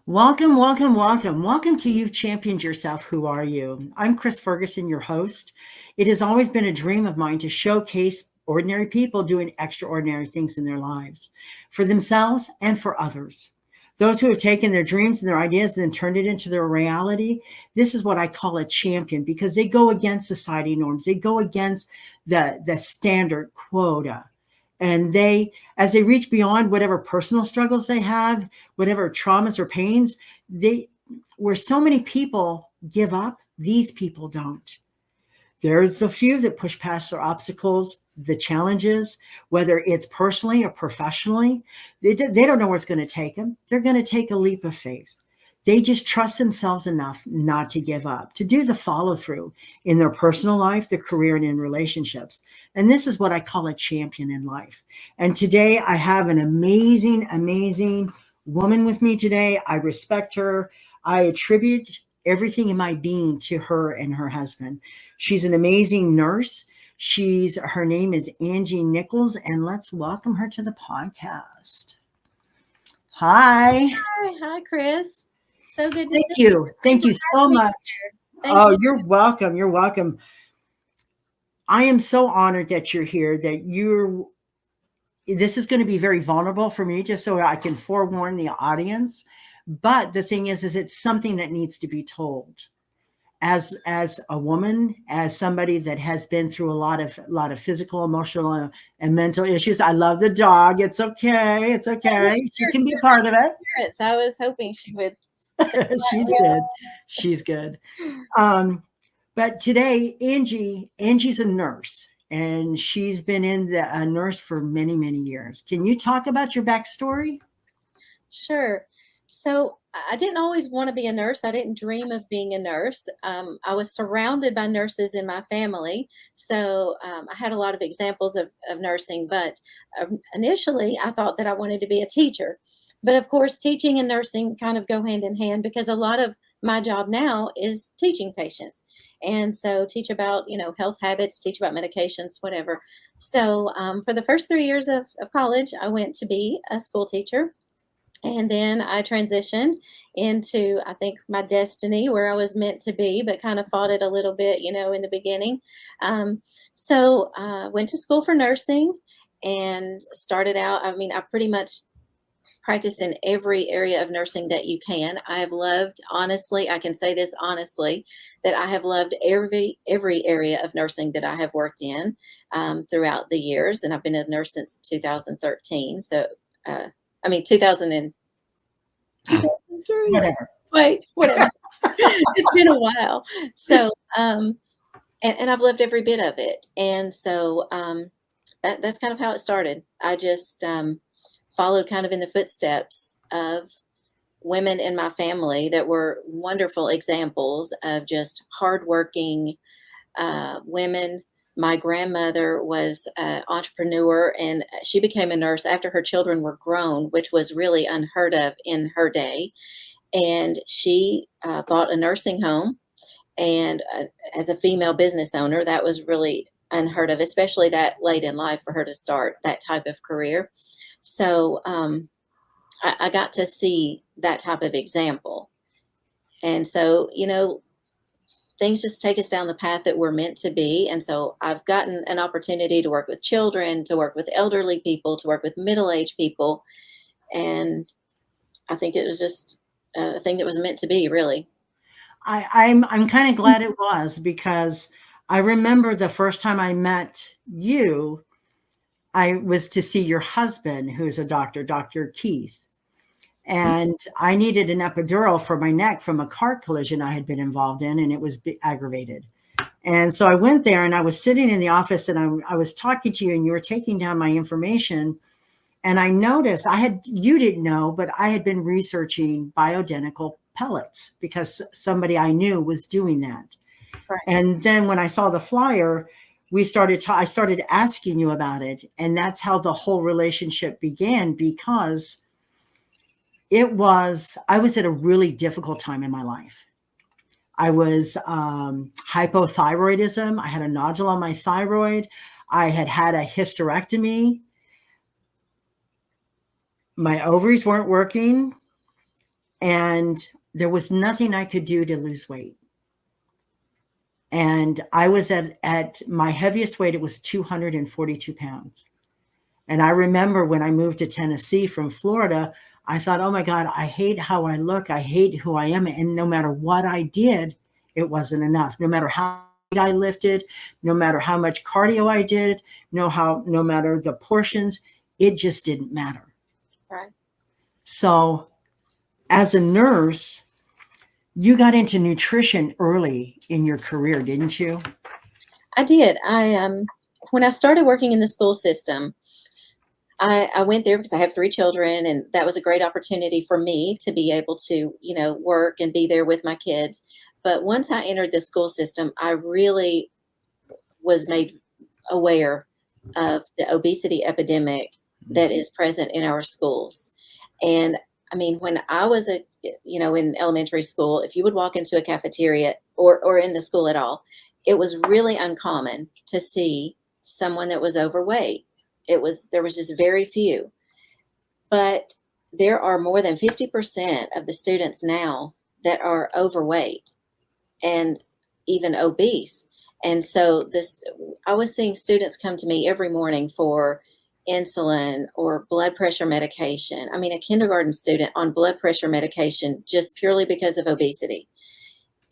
Welcome, welcome, welcome. Welcome to You've Championed Yourself. Who are you? I'm Chris Ferguson, your host. It has always been a dream of mine to showcase ordinary people doing extraordinary things in their lives for themselves and for others. Those who have taken their dreams and their ideas and turned it into their reality. This is what I call a champion because they go against society norms. They go against the standard quota. And as they reach beyond whatever personal struggles they have, whatever traumas or pains, where so many people give up, these people don't. There's a few that push past their obstacles, the challenges, whether it's personally or professionally. They don't know where it's going to take them. They're going to take a leap of faith. They just trust themselves enough not to give up, to do the follow through in their personal life, their career, and in relationships. And this is what I call a champion in life. And today I have an amazing, amazing woman with me today. I respect her. I attribute everything in my being to her and her husband. She's an amazing nurse. Her name is Angie Nichols, and let's welcome her to the podcast. Hi. Hi, Chris. So good to Thank see you. Thank you so much. Thank Oh, you. you're welcome. You're welcome. I am so honored that you're here, this is going to be very vulnerable for me, just so I can forewarn the audience. But the thing is it's something that needs to be told. As a woman, as somebody that has been through a lot of physical, emotional, and mental issues. I love the dog. It's okay. It's okay. She can be a part of it. I was hoping she would. She's good. She's good. But today, Angie's a nurse, and she's been a nurse for many, many years. Can you talk about your backstory? Sure. So I didn't always want to be a nurse. I didn't dream of being a nurse. I was surrounded by nurses in my family. So I had a lot of examples of nursing, but initially I thought that I wanted to be a teacher. But of course, teaching and nursing kind of go hand in hand because a lot of my job now is teaching patients. And so teach about, health habits, teach about medications, whatever. So for the first 3 years of college, I went to be a school teacher. And then I transitioned into, I think, my destiny where I was meant to be, but kind of fought it a little bit, in the beginning. So went to school for nursing and started out. I mean, I pretty much practiced in every area of nursing that you can. I have loved, honestly, I can say this honestly, that I have loved every area of nursing that I have worked in throughout the years. And I've been a nurse since 2013. So, 2000 and 2003. Whatever. Wait, whatever. It's been a while. So, and I've loved every bit of it. And so that's kind of how it started. I just followed kind of in the footsteps of women in my family that were wonderful examples of just hardworking women. My grandmother was an entrepreneur and she became a nurse after her children were grown, which was really unheard of in her day. And she bought a nursing home. And as a female business owner, that was really unheard of, especially that late in life for her to start that type of career. So I got to see that type of example. And so, things just take us down the path that we're meant to be. And so I've gotten an opportunity to work with children, to work with elderly people, to work with middle-aged people. And I think it was just a thing that was meant to be, really. I'm kind of glad it was because I remember the first time I met you, I was to see your husband, who's a doctor, Dr. Keith. And I needed an epidural for my neck from a car collision I had been involved in, and it was aggravated. And so I went there and I was sitting in the office and I was talking to you and you were taking down my information. And I noticed you didn't know, but I had been researching bioidentical pellets because somebody I knew was doing that. Right. And then when I saw the flyer, I started asking you about it. And that's how the whole relationship began because I was at a really difficult time in my life. I was hypothyroidism. I had a nodule on my thyroid. I had a hysterectomy. My ovaries weren't working. and there was nothing I could do to lose weight. And I was at my heaviest weight, it was 242 pounds. And I remember when I moved to Tennessee from Florida, I thought, oh my God, I hate how I look. I hate who I am. And no matter what I did, it wasn't enough. No matter how I lifted, no matter how much cardio I did, no matter the portions, it just didn't matter. Right. So as a nurse, you got into nutrition early in your career, didn't you? I did. When I started working in the school system, I went there because I have 3 children, and that was a great opportunity for me to be able to, work and be there with my kids. But once I entered the school system, I really was made aware of the obesity epidemic that is present in our schools. And I mean, when I was in elementary school, if you would walk into a cafeteria or in the school at all, it was really uncommon to see someone that was overweight. There was just very few. But there are more than 50% of the students now that are overweight and even obese. And so I was seeing students come to me every morning for insulin or blood pressure medication. I mean, a kindergarten student on blood pressure medication just purely because of obesity.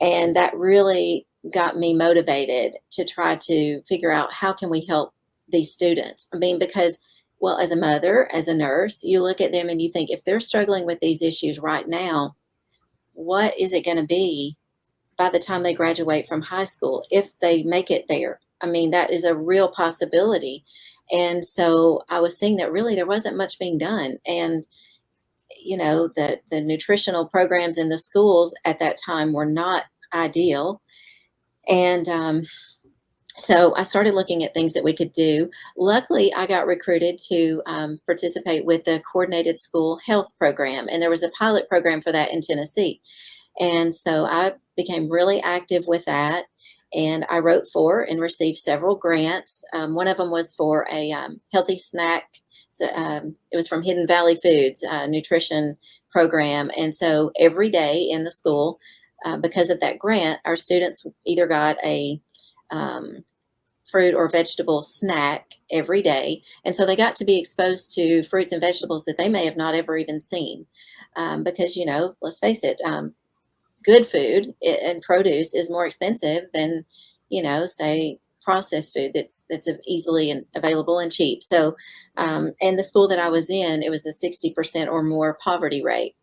And that really got me motivated to try to figure out how can we help these students. I mean, because, well, as a mother, as a nurse, you look at them and you think, if they're struggling with these issues right now, what is it going to be by the time they graduate from high school, if they make it there? I mean, that is a real possibility. And so I was seeing that really there wasn't much being done. And, the nutritional programs in the schools at that time were not ideal. And so I started looking at things that we could do. Luckily, I got recruited to participate with the coordinated school health program. And there was a pilot program for that in Tennessee. And so I became really active with that. And I wrote for and received several grants. One of them was for a healthy snack. So it was from Hidden Valley Foods nutrition program. And so every day in the school, because of that grant, our students either got a fruit or vegetable snack every day. And so they got to be exposed to fruits and vegetables that they may have not ever even seen. Because, let's face it, good food and produce is more expensive than, say, processed food that's easily available and cheap. So, and the school that I was in, it was a 60% or more poverty rate.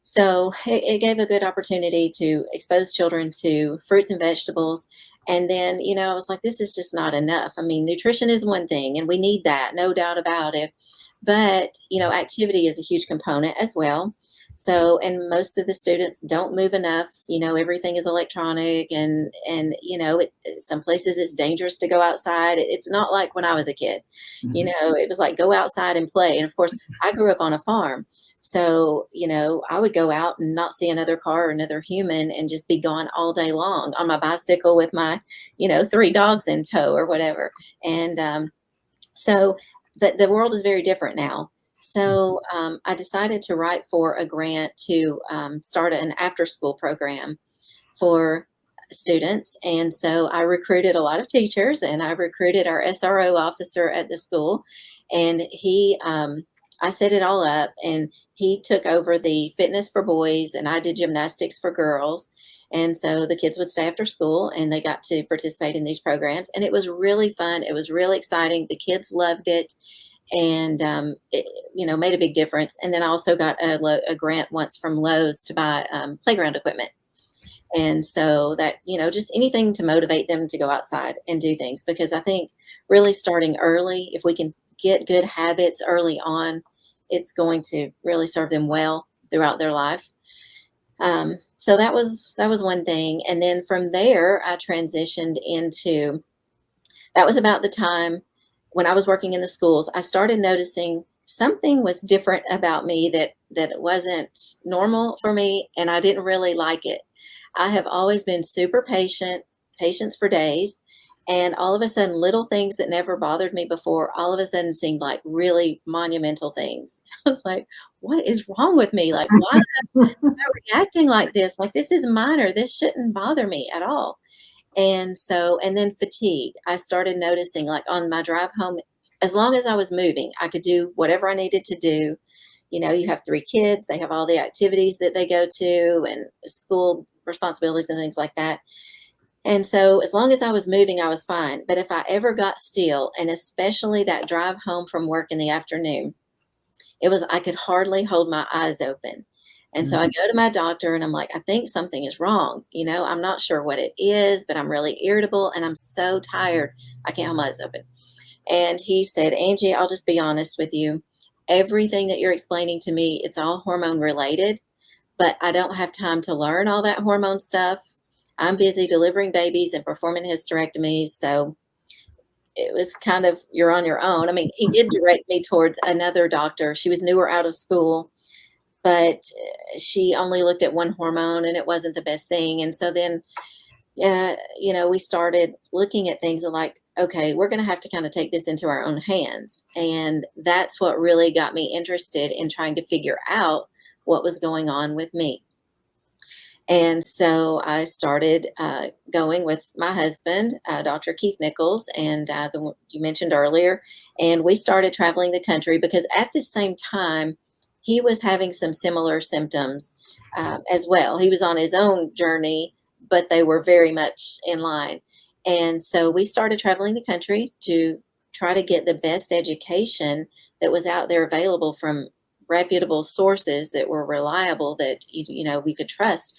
So it gave a good opportunity to expose children to fruits and vegetables. And then, I was like, this is just not enough. I mean, nutrition is one thing, and we need that, no doubt about it. But, activity is a huge component as well. So, and most of the students don't move enough. Everything is electronic, and some places it's dangerous to go outside. It's not like when I was a kid. It was like go outside and play. And of course, I grew up on a farm. So, I would go out and not see another car or another human and just be gone all day long on my bicycle with my, 3 dogs in tow or whatever. And but the world is very different now. So I decided to write for a grant to start an after-school program for students. And so I recruited a lot of teachers, and I recruited our SRO officer at the school. And I set it all up, and he took over the fitness for boys, and I did gymnastics for girls. And so the kids would stay after school, and they got to participate in these programs. And it was really fun. It was really exciting. The kids loved it. And, it, made a big difference. And then I also got a grant once from Lowe's to buy playground equipment. And so that, just anything to motivate them to go outside and do things, because I think really starting early, if we can get good habits early on, it's going to really serve them well throughout their life. So that was one thing. And then from there, I transitioned into, that was about the time when I was working in the schools, I started noticing something was different about me that wasn't normal for me, and I didn't really like it. I have always been super patient, patience for days. And all of a sudden, little things that never bothered me before, all of a sudden seemed like really monumental things. I was like, what is wrong with me? Like, why am I reacting like this? Like, this is minor. This shouldn't bother me at all. And then fatigue. I started noticing, like, on my drive home, as long as I was moving, I could do whatever I needed to do. You know, you have 3 kids, they have all the activities that they go to and school responsibilities and things like that. And so as long as I was moving, I was fine. But if I ever got still, and especially that drive home from work in the afternoon, I could hardly hold my eyes open. And so I Mhm. go to my doctor and I'm like, I think something is wrong. You know, I'm not sure what it is, but I'm really irritable and I'm so tired. I can't hold my eyes open. And he said, Angie, I'll just be honest with you. Everything that you're explaining to me, it's all hormone related, but I don't have time to learn all that hormone stuff. I'm busy delivering babies and performing hysterectomies. So it was kind of, you're on your own. I mean, he did direct me towards another doctor. She was newer out of school, but she only looked at one hormone and it wasn't the best thing. And so then, you know, we started looking at things and like, okay, we're going to have to kind of take this into our own hands. And that's what really got me interested in trying to figure out what was going on with me. And so I started going with my husband, Dr. Keith Nichols, and the one you mentioned earlier. And we started traveling the country because at the same time, he was having some similar symptoms as well. He was on his own journey, but they were very much in line. And so we started traveling the country to try to get the best education that was out there available from reputable sources that were reliable, that you know we could trust.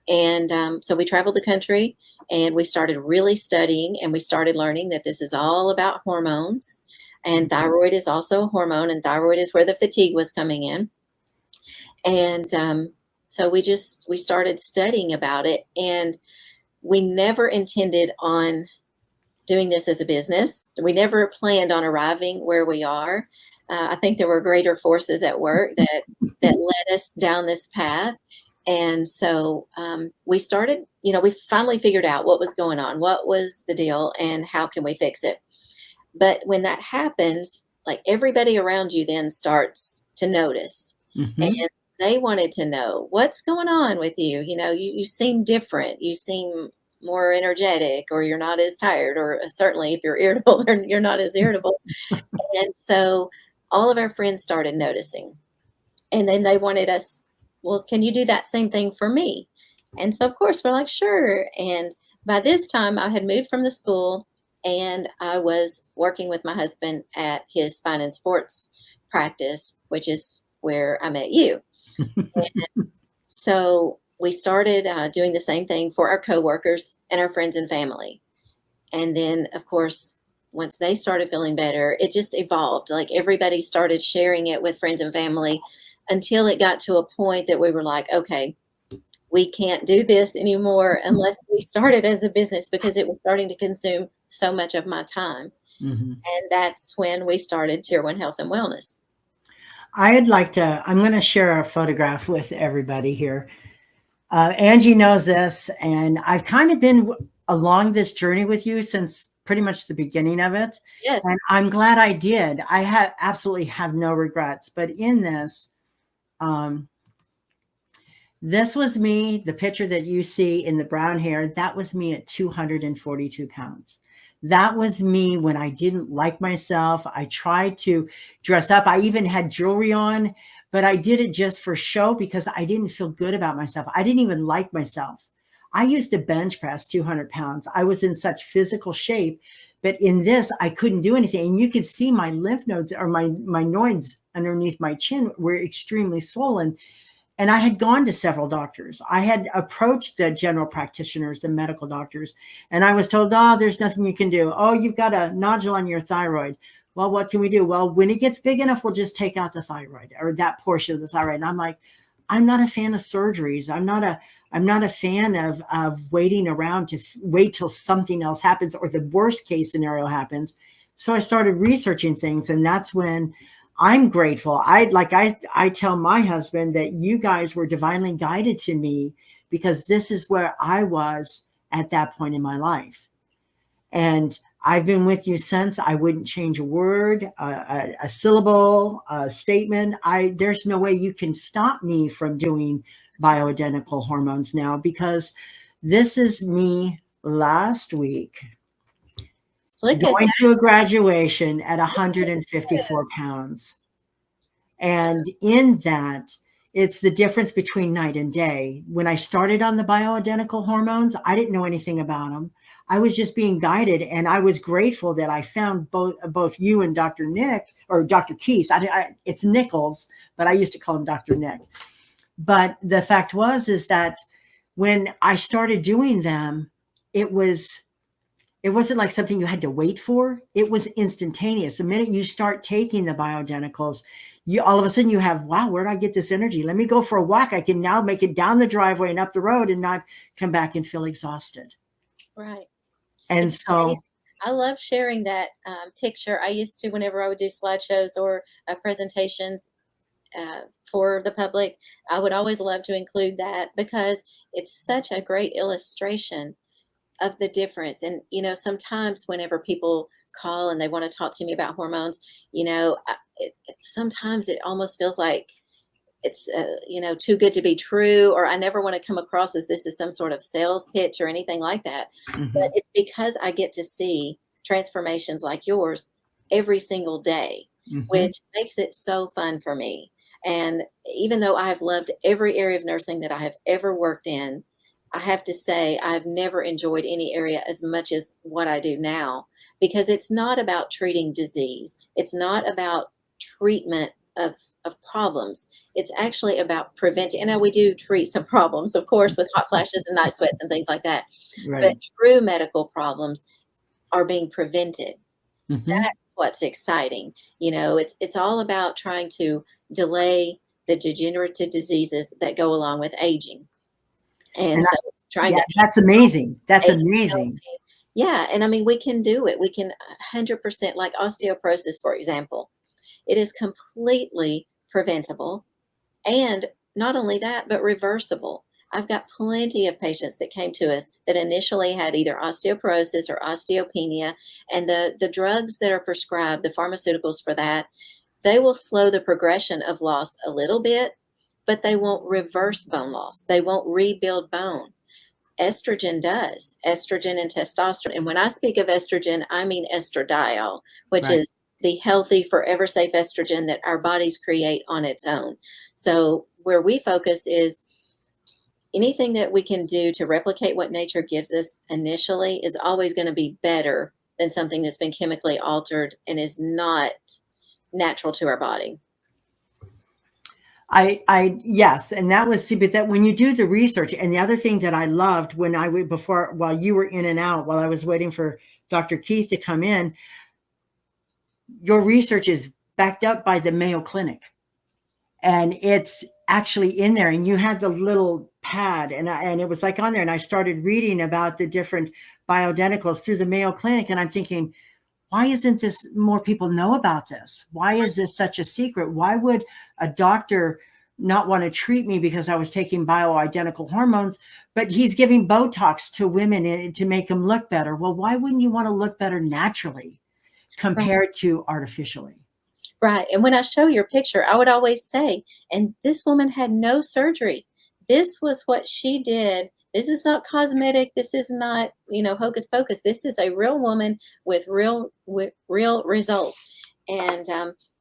And so we traveled the country and we started really studying, and we started learning that this is all about hormones. And thyroid is also a hormone, and thyroid is where the fatigue was coming in. And so we started studying about it, and we never intended on doing this as a business. We never planned on arriving where we are. I think there were greater forces at work that led us down this path. And so we started, you know, we finally figured out what was going on, what was the deal, and how can we fix it. But when that happens, like, everybody around you then starts to notice, Mhm. and they wanted to know what's going on with you. You know, you seem different. You seem more energetic, or you're not as tired, or certainly if you're irritable, you're not as irritable. And so all of our friends started noticing. And then they wanted us, well, can you do that same thing for me? And so, of course, we're like, sure. And by this time, I had moved from the school and I was working with my husband at his spine and sports practice, which is where I met you. So we started doing the same thing for our coworkers and our friends and family. And then, of course, once they started feeling better, it just evolved. Like, everybody started sharing it with friends and family until it got to a point that we were like, okay, we can't do this anymore unless we start it as a business, because it was starting to consume so much of my time. Mhm. And that's when we started Tier 1 Health and Wellness. I'm going to share a photograph with everybody here. Angie knows this, and I've kind of been along this journey with you since pretty much the beginning of it. And Yes. I'm glad I did. I absolutely have no regrets. But in this, um, this was me, the picture that you see in the brown hair, that was me at 242 pounds. That was me when I didn't like myself. I tried to dress up. I even had jewelry on, but I did it just for show because I didn't feel good about myself. I didn't even like myself. I used to bench press 200 pounds. I was in such physical shape, but in this, I couldn't do anything. And you could see my lymph nodes, or my nodes underneath my chin, were extremely swollen. And I had gone to several doctors. I had approached the general practitioners, the medical doctors, and I was told, oh, there's nothing you can do. Oh, you've got a nodule on your thyroid. Well, what can we do? Well, when it gets big enough, we'll just take out the thyroid, or that portion of the thyroid. And I'm like, I'm not a fan of surgeries. I'm not a fan of waiting around to wait till something else happens or the worst case scenario happens. So I started researching things, and that's when I'm grateful. I tell my husband that you guys were divinely guided to me, because this is where I was at that point in my life. And I've been with you since. I wouldn't change a word, a syllable, a statement. There's no way you can stop me from doing bioidentical hormones now, because this is me last week Look at going to a graduation at 154 pounds. And in that, it's the difference between night and day. When I started on the bioidentical hormones, I didn't know anything about them. I was just being guided, and I was grateful that I found both you and Dr. Nick, or Dr. Keith. It's Nichols, but I used to call him Dr. Nick. But the fact is that when I started doing them, it wasn't like something you had to wait for. It was instantaneous. The minute you start taking the bioidenticals, you all of a sudden you have, wow, where did I get this energy? Let me go for a walk. I can now make it down the driveway and up the road and not come back and feel exhausted. Right. And It's so amazing. I love sharing that picture. I used to, whenever I would do slideshows or presentations for the public, I would always love to include that, because it's such a great illustration of the difference. And, sometimes whenever people call and they want to talk to me about hormones, sometimes it almost feels like it's, too good to be true, or I never want to come across as this is some sort of sales pitch or anything like that. But it's because I get to see transformations like yours every single day, which makes it so fun for me. And even though I have loved every area of nursing that I have ever worked in, I have to say I've never enjoyed any area as much as what I do now, because it's not about treating disease. It's not about treatment of problems. It's actually about preventing. And now we do treat some problems, of course, with hot flashes and night sweats and things like that. right. But true medical problems are being prevented. Mhm. That's what's exciting. It's all about trying to delay the degenerative diseases that go along with aging. And And so trying yeah, to that's amazing. That's age amazing. healthy. Yeah, and I mean, we can do it. We can 100%, like osteoporosis, for example. It is completely preventable. And not only that, but reversible. I've got plenty of patients that came to us that initially had either osteoporosis or osteopenia, and the drugs that are prescribed, the pharmaceuticals for that, they will slow the progression of loss a little bit, but they won't reverse bone loss. They won't rebuild bone. Estrogen does. Estrogen and testosterone. And when I speak of estrogen, I mean estradiol, which Right. is the healthy, forever safe estrogen that our bodies create on its own. So where we focus is anything that we can do to replicate what nature gives us initially is always going to be better than something that's been chemically altered and is not natural to our body. Yes, and that was, see, but that when you do the research, and the other thing that I loved when I would, before, while you were in and out, while I was waiting for Dr. Keith to come in, your research is backed up by the Mayo Clinic, and it's actually in there, and you had the little pad, and it was like on there, and I started reading about the different bioidenticals through the Mayo Clinic, and I'm thinking, why isn't this, more people know about this? Why is this such a secret? Why would a doctor not want to treat me because I was taking bioidentical hormones, but he's giving Botox to women to make them look better? Well, why wouldn't you want to look better naturally Right. compared to artificially? Right. And when I show your picture, I would always say, and this woman had no surgery. This was what she did. This is not cosmetic. This is not, hocus pocus. This is a real woman with real results. And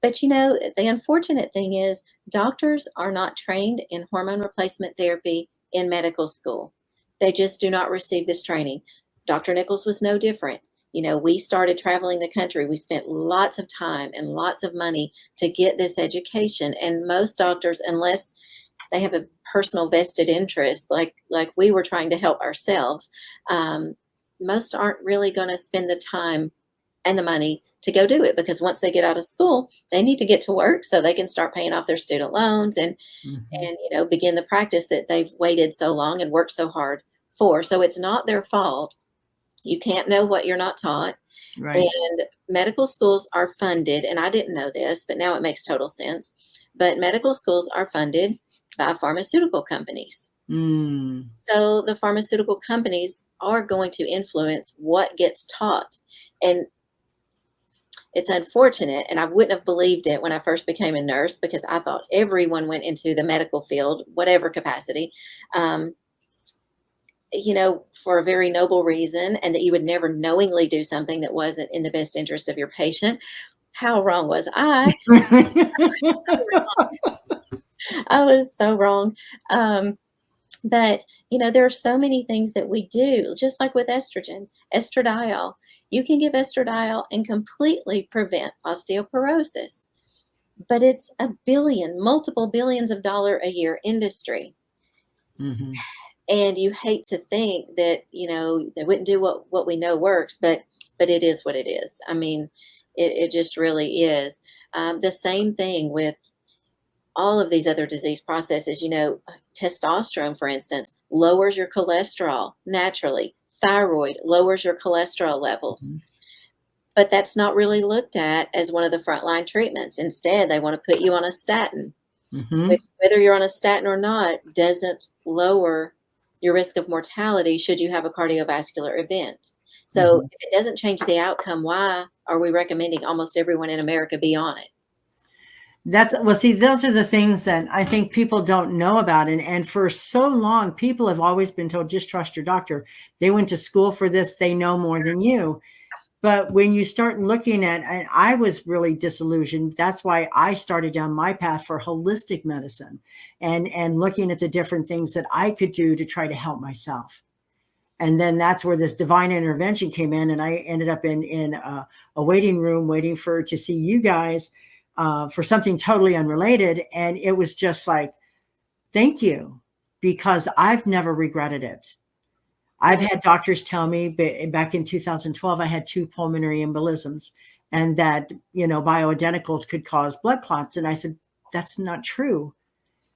but the unfortunate thing is doctors are not trained in hormone replacement therapy in medical school. They just do not receive this training. Dr. Nichols was no different. We started traveling the country. We spent lots of time and lots of money to get this education. And most doctors, unless they have a personal vested interest, like we were trying to help ourselves, most aren't really going to spend the time and the money to go do it, because once they get out of school, they need to get to work so they can start paying off their student loans and Mhm. begin the practice that they've waited so long and worked so hard for. So it's not their fault. You can't know what you're not taught. Right. And medical schools are funded, and I didn't know this, but now it makes total sense. But medical schools are funded by pharmaceutical companies. Mm. So the pharmaceutical companies are going to influence what gets taught. And it's unfortunate, and I wouldn't have believed it when I first became a nurse because I thought everyone went into the medical field, whatever capacity, um, for a very noble reason, and that you would never knowingly do something that wasn't in the best interest of your patient. How wrong was I? I was so wrong. Um, but there are so many things that we do, just like with estrogen, estradiol. You can give estradiol and completely prevent osteoporosis, but it's a billion, multiple billions of dollar a year industry. Mhm. And you hate to think that, they wouldn't do what we know works, but it is what it is. I mean, it just really is. The same thing with all of these other disease processes. Testosterone, for instance, lowers your cholesterol naturally. Thyroid lowers your cholesterol levels. Mhm. But that's not really looked at as one of the frontline treatments. Instead, they want to put you on a statin, which, Mhm. whether you're on a statin or not, doesn't lower your risk of mortality should you have a cardiovascular event. So Mhm. if it doesn't change the outcome, why are we recommending almost everyone in America be on it? That's well, see, those are the things that I think people don't know about. And for so long, people have always been told, just trust your doctor. They went to school for this, they know more than you. But when you start looking at, and I was really disillusioned. That's why I started down my path for holistic medicine and looking at the different things that I could do to try to help myself. And then that's where this divine intervention came in, and I ended up in a waiting room waiting for to see you guys for something totally unrelated. And it was just like, thank you, because I've never regretted it. I've Right. had doctors tell me back in 2012, I had 2 pulmonary embolisms and that, bioidenticals could cause blood clots. And I said, that's not true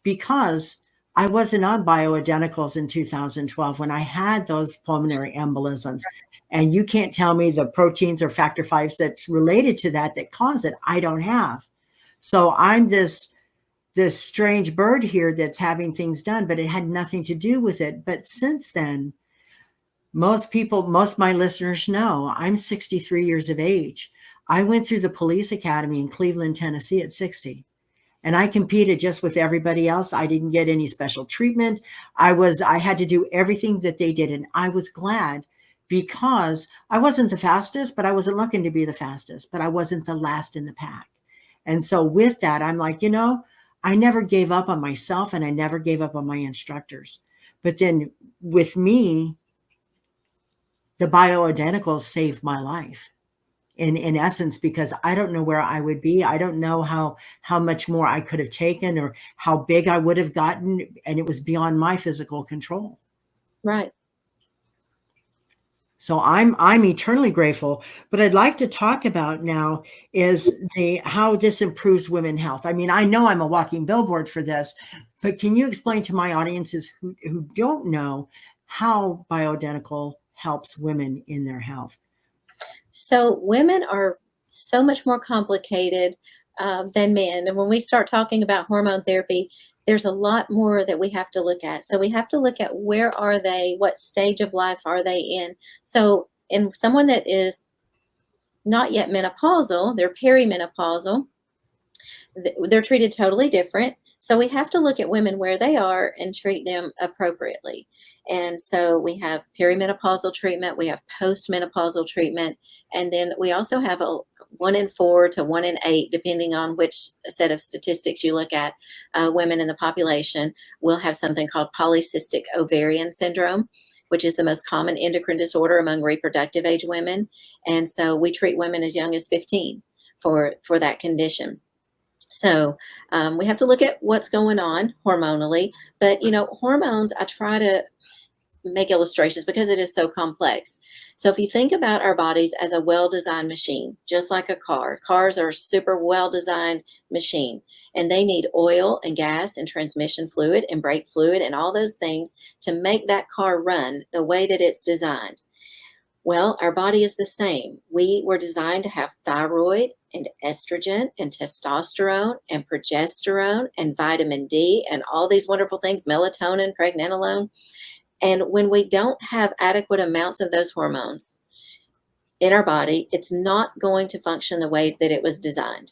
because I wasn't on bioidenticals in 2012 when I had those pulmonary embolisms. And you can't tell me the proteins or factor fives that's related to that cause it. I don't have. So I'm this strange bird here that's having things done, but it had nothing to do with it. But since then, most of my listeners know I'm 63 years of age. I went through the police academy in Cleveland, Tennessee at 60. And I competed just with everybody else. I didn't get any special treatment. I had to do everything that they did. And I was glad because I wasn't the fastest, but I wasn't looking to be the fastest, but I wasn't the last in the pack. And so with that, I'm like, I never gave up on myself and I never gave up on my instructors. But then with me, the bioidenticals saved my life in essence, because I don't know where I would be. I don't know how much more I could have taken or how big I would have gotten, and it was beyond my physical control. Right. So I'm eternally grateful. But I'd like to talk about now is the how this improves women health. I mean, I know I'm a walking billboard for this, but can you explain to my audiences who don't know how bioidentical helps women in their health? So women are so much more complicated than men. And when we start talking about hormone therapy, there's a lot more that we have to look at. So we have to look at where are they, what stage of life are they in. So in someone that is not yet menopausal, they're perimenopausal, they're treated totally different. So we have to look at women where they are and treat them appropriately. And so we have perimenopausal treatment, we have postmenopausal treatment, and then we also have a 1 in 4 to 1 in 8, depending on which set of statistics you look at, women in the population will have something called polycystic ovarian syndrome, which is the most common endocrine disorder among reproductive age women. And so we treat women as young as 15 for that condition. So we have to look at what's going on hormonally. But, hormones, I try to make illustrations because it is so complex. So if you think about our bodies as a well-designed machine, just like a car, cars are a super well-designed machine, and they need oil and gas and transmission fluid and brake fluid and all those things to make that car run the way that it's designed. Well, our body is the same. We were designed to have thyroid and estrogen and testosterone and progesterone and vitamin D and all these wonderful things, melatonin, pregnenolone. And when we don't have adequate amounts of those hormones in our body, it's not going to function the way that it was designed.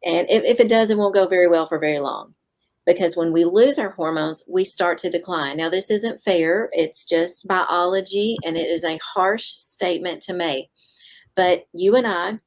And if it does, it won't go very well for very long. Because when we lose our hormones, we start to decline. Now, this isn't fair. It's just biology, and it is a harsh statement to make. But you and I,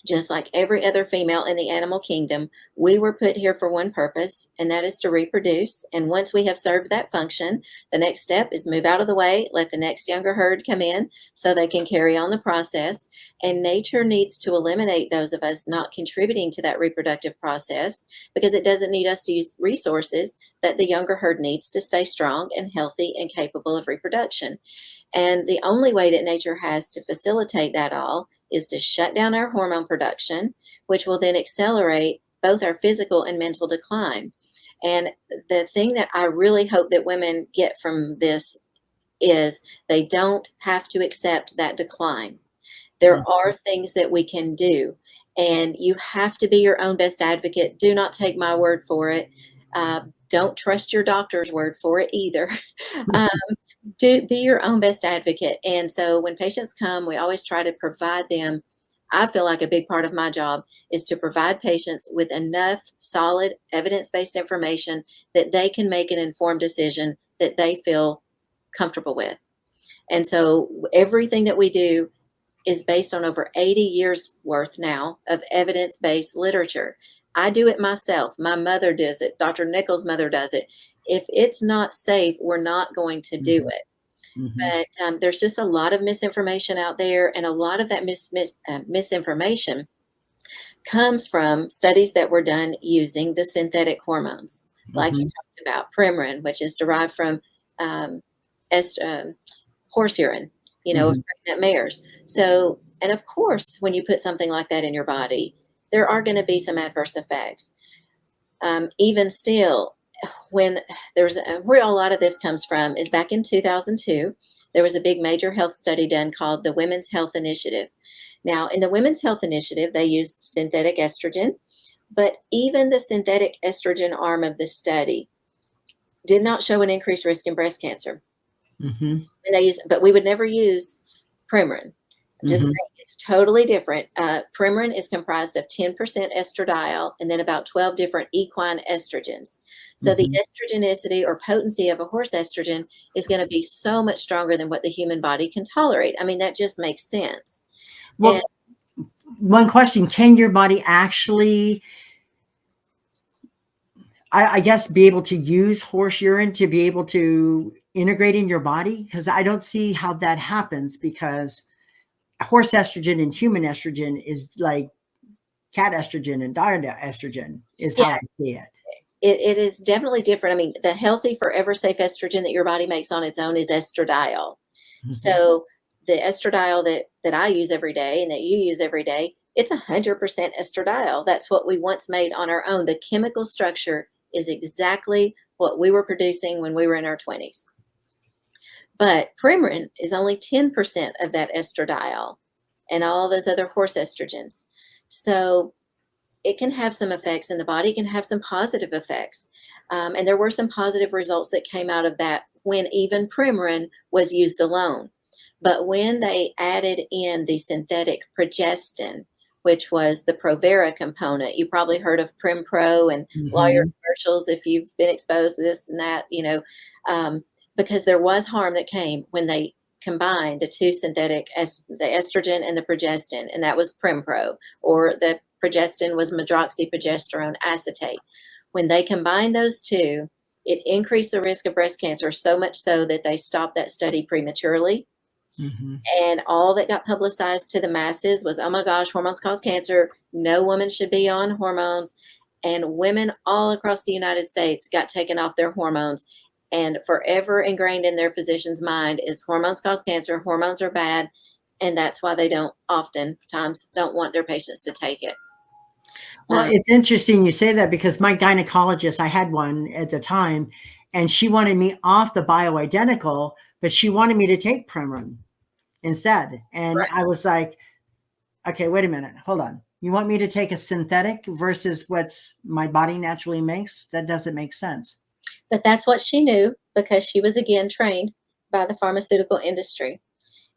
just like every other female in the animal kingdom, we were put here for one purpose, and that is to reproduce. And once we have served that function, the next step is move out of the way, let the next younger herd come in so they can carry on the process. And nature needs to eliminate those of us not contributing to that reproductive process because it doesn't need us to use resources that the younger herd needs to stay strong and healthy and capable of reproduction. And the only way that nature has to facilitate that all is to shut down our hormone production, which will then accelerate both our physical and mental decline. And the thing that I really hope that women get from this is they don't have to accept that decline. There are things that we can do, and you have to be your own best advocate. Do not take my word for it. Don't trust your doctor's word for it either. um, do be your own best advocate. And so when patients come, we always try to provide them. I feel like a big part of my job is to provide patients with enough solid evidence-based information that they can make an informed decision that they feel comfortable with. And so everything that we do is based on over 80 years worth now of evidence-based literature. I do it myself. My mother does it. Dr. Nichols' mother does it. If it's not safe, we're not going to do it. But there's just a lot of misinformation out there, and a lot of that misinformation comes from studies that were done using the synthetic hormones, like you talked about, Premarin, which is derived from horse urine, of pregnant mares. So, and of course, when you put something like that in your body, there are going to be some adverse effects. Even still, when where a lot of this comes from is back in 2002, there was a big major health study done called the Women's Health Initiative. Now, in the Women's Health Initiative, they used synthetic estrogen, but even the synthetic estrogen arm of the study did not show an increased risk in breast cancer. And but we would never use Premarin. Just saying, it's totally different. Premarin is comprised of 10% estradiol and then about 12 different equine estrogens. So the estrogenicity or potency of a horse estrogen is going to be so much stronger than what the human body can tolerate. I mean, that just makes sense. Well, one question, can your body actually, I guess, be able to use horse urine to be able to integrate in your body? Because I don't see how that happens, because horse estrogen and human estrogen is like cat estrogen and dog estrogen is how I see it. It is definitely different. I mean, the healthy, forever safe estrogen that your body makes on its own is estradiol. So the estradiol that I use every day and that you use every day, it's 100% estradiol. That's what we once made on our own. The chemical structure is exactly what we were producing when we were in our 20s. But Premarin is only 10% of that estradiol and all those other horse estrogens. So it can have some effects, and the body can have some positive effects. And there were some positive results that came out of that when even Premarin was used alone. But when they added in the synthetic progestin, which was the Provera component, you probably heard of Prempro and lawyer commercials if you've been exposed to this and that, because there was harm that came when they combined the two synthetic, the estrogen and the progestin, and that was Prempro, or the progestin was medroxyprogesterone acetate. When they combined those two, it increased the risk of breast cancer, so much so that they stopped that study prematurely. And all that got publicized to the masses was, oh my gosh, hormones cause cancer. No woman should be on hormones. And women all across the United States got taken off their hormones. And forever ingrained in their physician's mind is hormones cause cancer, hormones are bad, and that's why they oftentimes don't want their patients to take it. Well, it's interesting you say that, because my gynecologist, I had one at the time, and she wanted me off the bioidentical, but she wanted me to take Premarin. instead. And Right. I was like, okay, wait a minute, hold on. You want me to take a synthetic versus what's my body naturally makes? That doesn't make sense. But that's what she knew because she was again trained by the pharmaceutical industry.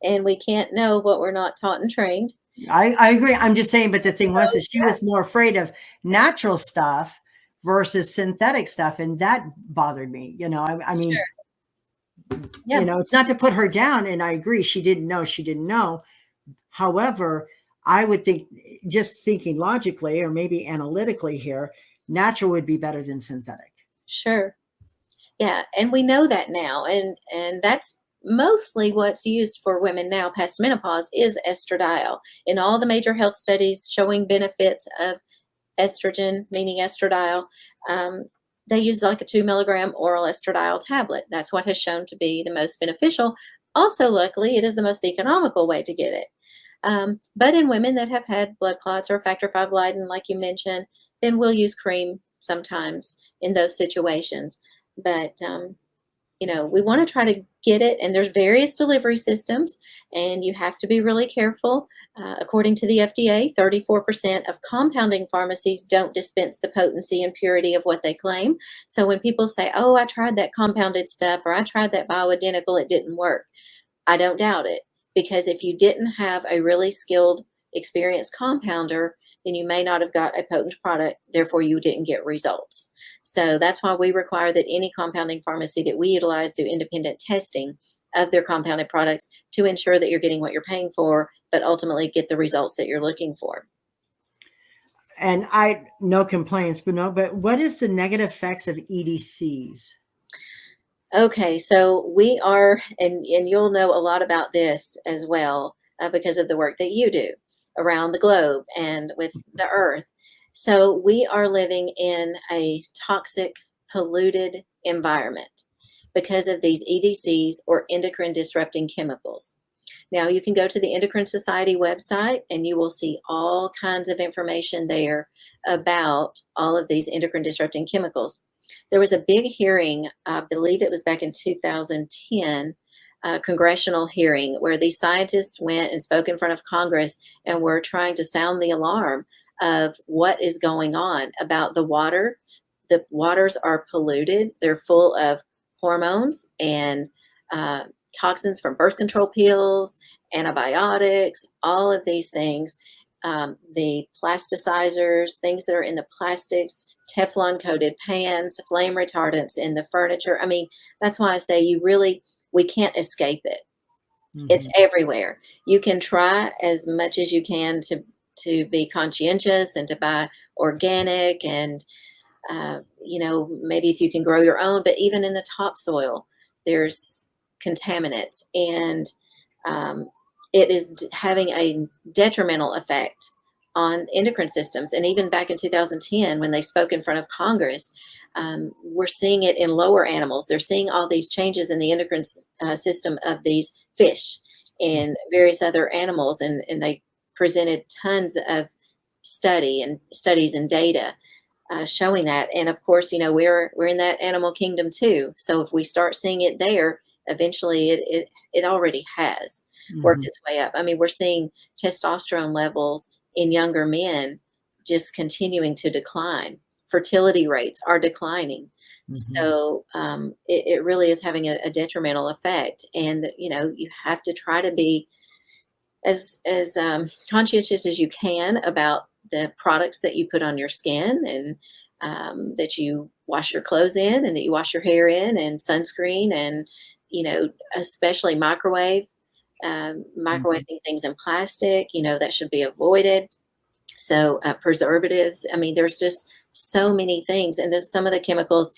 And we can't know what we're not taught and trained. I agree. I'm just saying, but the thing was So, that she was more afraid of natural stuff versus synthetic stuff. And that bothered me. I mean, sure. Yeah, it's not to put her down. And I agree. She didn't know. She didn't know. However, I would think, just thinking logically or maybe analytically here, natural would be better than synthetic. sure. Yeah, and we know that now, and that's mostly what's used for women now past menopause is estradiol. In all the major health studies showing benefits of estrogen, meaning estradiol, um, they use like a 2 milligram oral estradiol tablet. That's what has shown to be the most beneficial. Also, luckily, it is the most economical way to get it. But in women that have had blood clots or factor V Leiden, like you mentioned, then we'll use cream sometimes in those situations. But we want to try to get it, and there's various delivery systems, and you have to be really careful. According to the FDA, 34% of compounding pharmacies don't dispense the potency and purity of what they claim. So when people say, "Oh, I tried that compounded stuff," or "I tried that bioidentical, it didn't work," I don't doubt it, because if you didn't have a really skilled, experienced compounder, then you may not have got a potent product, therefore you didn't get results. So that's why we require that any compounding pharmacy that we utilize do independent testing of their compounded products to ensure that you're getting what you're paying for, but ultimately get the results that you're looking for. And no complaints, but what is the negative effects of EDCs? Okay, so we are, and you'll know a lot about this as well because of the work that you do around the globe and with the earth. So we are living in a toxic, polluted environment because of these EDCs or endocrine disrupting chemicals. Now, you can go to the Endocrine Society website and you will see all kinds of information there about all of these endocrine disrupting chemicals. There was a big hearing, I believe it was back in 2010, congressional hearing where these scientists went and spoke in front of Congress and were trying to sound the alarm of what is going on about the water. The waters are polluted. They're full of hormones and toxins from birth control pills, antibiotics, all of these things. The plasticizers, things that are in the plastics, Teflon coated pans, flame retardants in the furniture. I mean, that's why I say we can't escape it. It's everywhere. You can try as much as you can to be conscientious and to buy organic and maybe if you can grow your own, but even in the topsoil, there's contaminants, and it is having a detrimental effect on endocrine systems. And even back in 2010, when they spoke in front of Congress, we're seeing it in lower animals. They're seeing all these changes in the endocrine system of these fish and various other animals, and they presented tons of studies and data showing that. And of course, we're in that animal kingdom too. So if we start seeing it there, eventually it already has worked its way up. I mean, we're seeing testosterone levels in younger men just continuing to decline. Fertility rates are declining. So it really is having a detrimental effect. And you have to try to be as conscientious as you can about the products that you put on your skin, and that you wash your clothes in, and that you wash your hair in, and sunscreen, and especially microwaving things in plastic, that should be avoided. So preservatives, I mean, there's just so many things, and there's some of the chemicals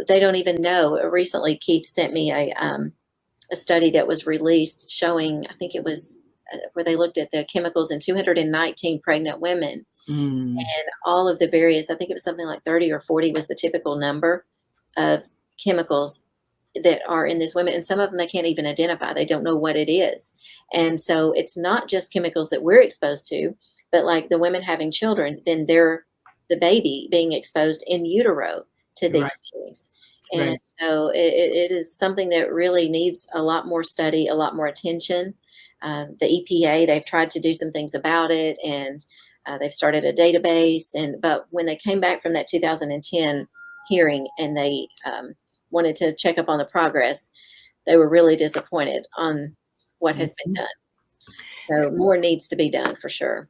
they don't even know. Recently Keith sent me a study that was released showing, I think it was where they looked at the chemicals in 219 pregnant women, and all of the various, I think it was something like 30 or 40 was the typical number of chemicals that are in this women. And some of them they can't even identify. They don't know what it is. And so it's not just chemicals that we're exposed to, but like the women having children, then they're the baby being exposed in utero to these things. And Right. so it is something that really needs a lot more study, a lot more attention. The EPA, they've tried to do some things about it, and they've started a database. But when they came back from that 2010 hearing and they wanted to check up on the progress, they were really disappointed on what has been Mhm. done. So more needs to be done for sure.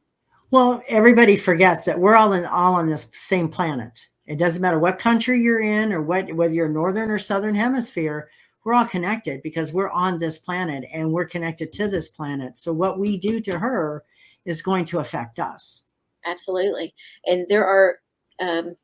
Well, everybody forgets that we're all on this same planet. It doesn't matter what country you're in or whether you're northern or southern hemisphere, we're all connected because we're on this planet and we're connected to this planet. So what we do to her is going to affect us. Absolutely. And there are um,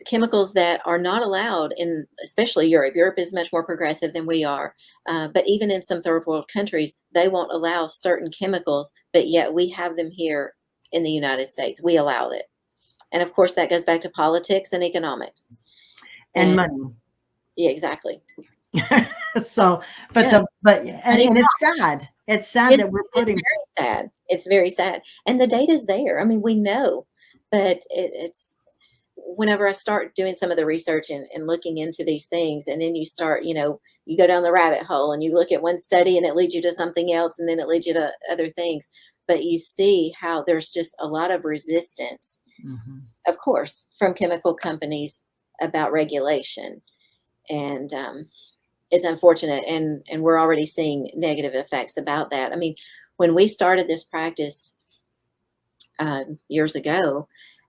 chemicals that are not allowed in, especially Europe. Europe is much more progressive than we are. But even in some third world countries, they won't allow certain chemicals, but yet we have them here in the United States. We allow it. And of course, that goes back to politics and economics. And And money. yeah, exactly. So, but Yeah. the but Money and it's sad. It's sad It that we're is putting. very sad. It's very sad, and the data's there. I mean, we know, but it's whenever I start doing some of the research and looking into these things, and then you start, you go down the rabbit hole and you look at one study and it leads you to something else, and then it leads you to other things. But you see how there's just a lot of resistance, Mhm. of course, from chemical companies about regulation, and it's unfortunate, and we're already seeing negative effects about that. I mean, when we started this practice years ago,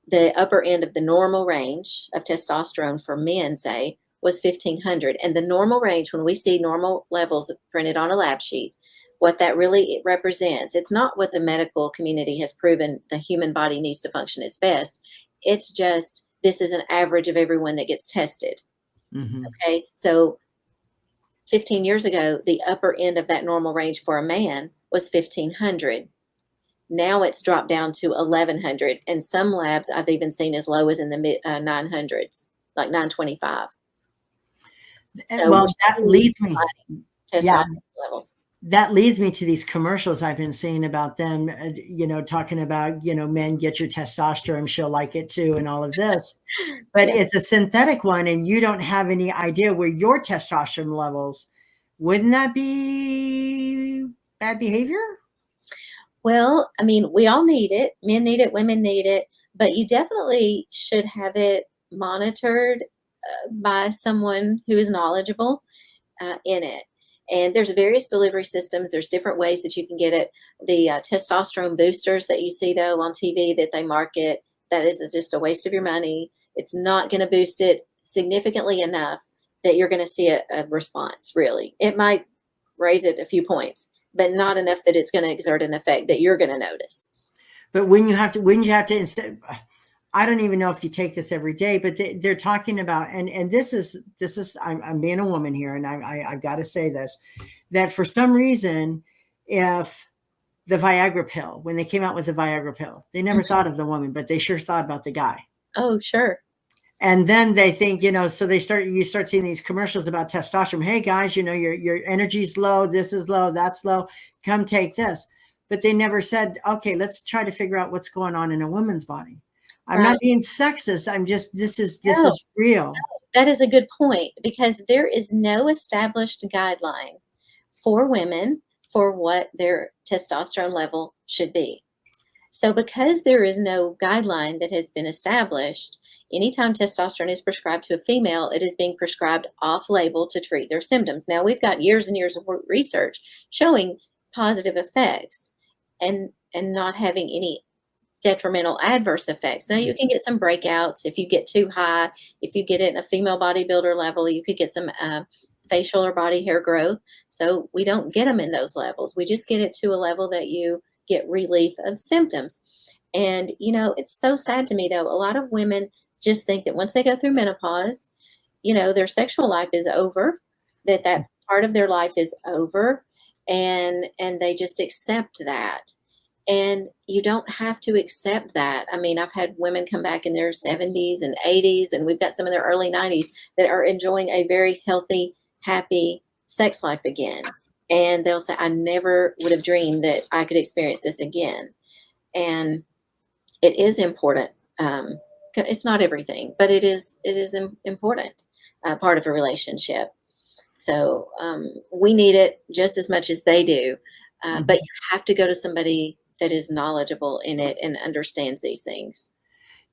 the upper end of the normal range of testosterone for men, say, was 1500. And the normal range, when we see normal levels printed on a lab sheet, what that really represents, it's not what the medical community has proven the human body needs to function its best. It's just this is an average of everyone that gets tested. Mhm. Okay. So 15 years ago, the upper end of that normal range for a man was 1500. Now it's dropped down to 1100. And some labs I've even seen as low as in the mid 900s, like 925. So we're Well, that still leads me. Yeah, testosterone levels. that leads me to these commercials I've been seeing about them, talking about, men get your testosterone, she'll like it too, and all of this. But Yeah. it's a synthetic one, and you don't have any idea where your testosterone levels. Wouldn't that be bad behavior? Well, I mean, we all need it. Men need it, women need it, but you definitely should have it monitored by someone who is knowledgeable in it. And there's various delivery systems. There's different ways that you can get it. The testosterone boosters that you see though on TV that they market, that is just a waste of your money. It's not going to boost it significantly enough that you're going to see a response. Really, it might raise it a few points, but not enough that it's going to exert an effect that you're going to notice. But when you have to instead, I don't even know if you take this every day, but they're talking about, and this is I'm being a woman here, and I've got to say this, that for some reason, if the Viagra pill, when they came out with the Viagra pill, they never Mhm. thought of the woman, but they sure thought about the guy. Oh, sure. And then they think, so you start seeing these commercials about testosterone. Hey guys, your energy's low, this is low, that's low. Come take this. But they never said, okay, let's try to figure out what's going on in a woman's body. I'm Right. not being sexist. I'm just this No, is real. that is a good point because there is no established guideline for women for what their testosterone level should be. So, because there is no guideline that has been established, anytime testosterone is prescribed to a female, it is being prescribed off label to treat their symptoms. Now, we've got years and years of research showing positive effects and not having any detrimental adverse effects. Now, you can get some breakouts if you get too high. If you get it in a female bodybuilder level, you could get some facial or body hair growth. So, we don't get them in those levels. We just get it to a level that you get relief of symptoms. And, it's so sad to me, though. A lot of women just think that once they go through menopause, their sexual life is over, that part of their life is over, and they just accept that. And you don't have to accept that. I mean, I've had women come back in their 70s and 80s, and we've got some in their early 90s that are enjoying a very healthy, happy sex life again. And they'll say, I never would have dreamed that I could experience this again. And it is important. It's not everything, but it is important. part of a relationship. So we need it just as much as they do. But you have to go to somebody that is knowledgeable in it and understands these things.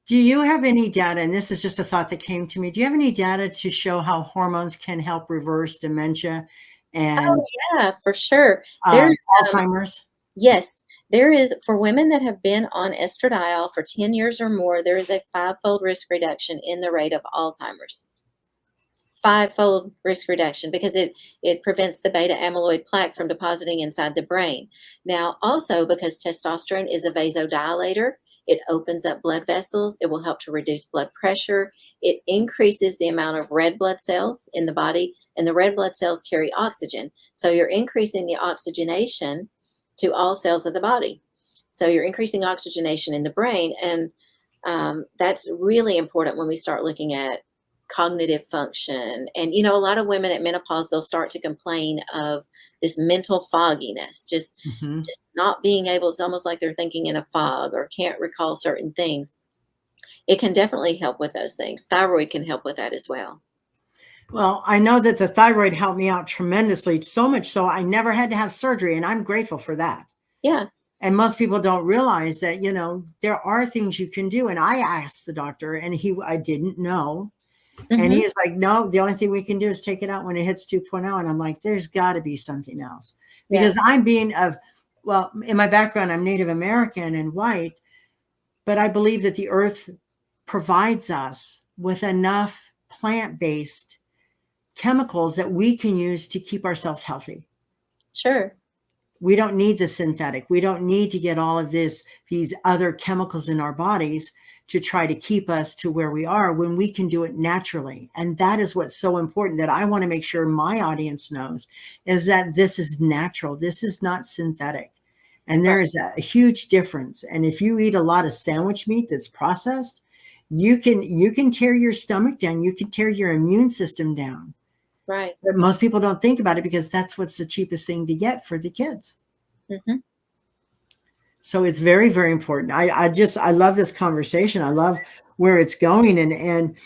Do you have any data, and this is just a thought that came to me, do you have any data to show how hormones can help reverse dementia and Oh, yeah, for sure. There's, Alzheimer's? yes, there is, for women that have been on estradiol for 10 years or more, there is a five-fold risk reduction in the rate of Alzheimer's. Five-fold risk reduction because it prevents the beta amyloid plaque from depositing inside the brain. Now, also because testosterone is a vasodilator, it opens up blood vessels. It will help to reduce blood pressure. It increases the amount of red blood cells in the body, and the red blood cells carry oxygen. So you're increasing the oxygenation to all cells of the body. So you're increasing oxygenation in the brain, and that's really important when we start looking at cognitive function. And a lot of women at menopause, they'll start to complain of this mental fogginess, just Mm-hmm. just not being able, it's almost like they're thinking in a fog or can't recall certain things. It can definitely help with those things. Thyroid can help with that as well. Well, I know that the thyroid helped me out tremendously, so much so I never had to have surgery, and I'm grateful for that. Yeah. And most people don't realize that, there are things you can do. And I asked the doctor, and I didn't know. And Hmm. he is like, no, the only thing we can do is take it out when it hits 2.0. And I'm like, there's got to be something else. Yeah. Because well, in my background, I'm Native American and white, but I believe that the earth provides us with enough plant-based chemicals that we can use to keep ourselves healthy. Sure. We don't need the synthetic. We don't need to get all of these other chemicals in our bodies to try to keep us to where we are when we can do it naturally. And that is what's so important that I want to make sure my audience knows is that this is natural. This is not synthetic. And there Right. is a huge difference. And if you eat a lot of sandwich meat that's processed, you can tear your stomach down. You can tear your immune system down. Right. But most people don't think about it because that's what's the cheapest thing to get for the kids. Hmm. So it's very, very important. I love this conversation. I love where it's going. And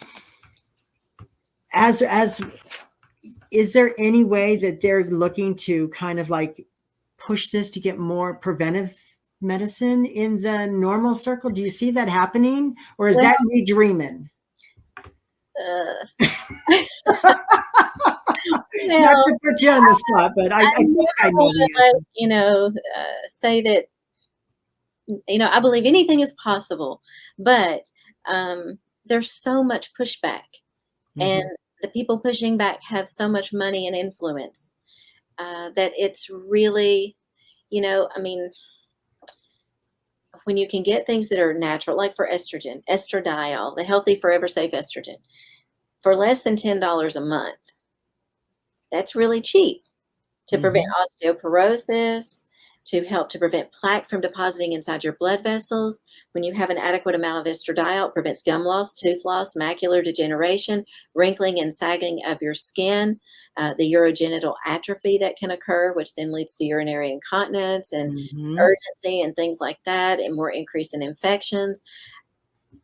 as is there any way that they're looking to kind of like push this to get more preventive medicine in the normal circle? Do you see that happening, or is Well, that me dreaming? uh, Not well, to put you on the spot, but I I think I never know want the to, answer. say that, I believe anything is possible, but there's so much pushback, and Mhm. the people pushing back have so much money and influence that it's really, I mean, when you can get things that are natural, like for estrogen, estradiol, the healthy, forever safe estrogen, for less than $10 a month, that's really cheap to prevent Mhm. osteoporosis, to help to prevent plaque from depositing inside your blood vessels. When you have an adequate amount of estradiol, it prevents gum loss, tooth loss, macular degeneration, wrinkling and sagging of your skin, the urogenital atrophy that can occur, which then leads to urinary incontinence and Mhm. urgency and things like that, and more increase in infections.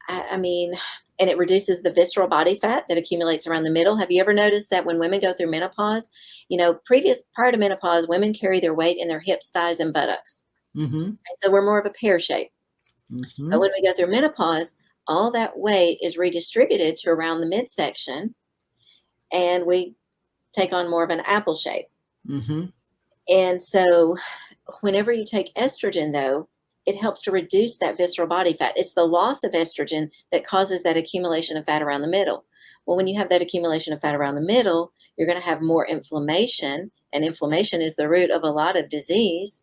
I mean, and it reduces the visceral body fat that accumulates around the middle. Have you ever noticed that when women go through menopause, prior to menopause, women carry their weight in their hips, thighs, and buttocks. Mhm. And so we're more of a pear shape. But Mhm. when we go through menopause, all that weight is redistributed to around the midsection, and we take on more of an apple shape. Mhm. And so whenever you take estrogen, though, it helps to reduce that visceral body fat. It's the loss of estrogen that causes that accumulation of fat around the middle. Well, when you have that accumulation of fat around the middle, you're going to have more inflammation, and inflammation is the root of a lot of disease.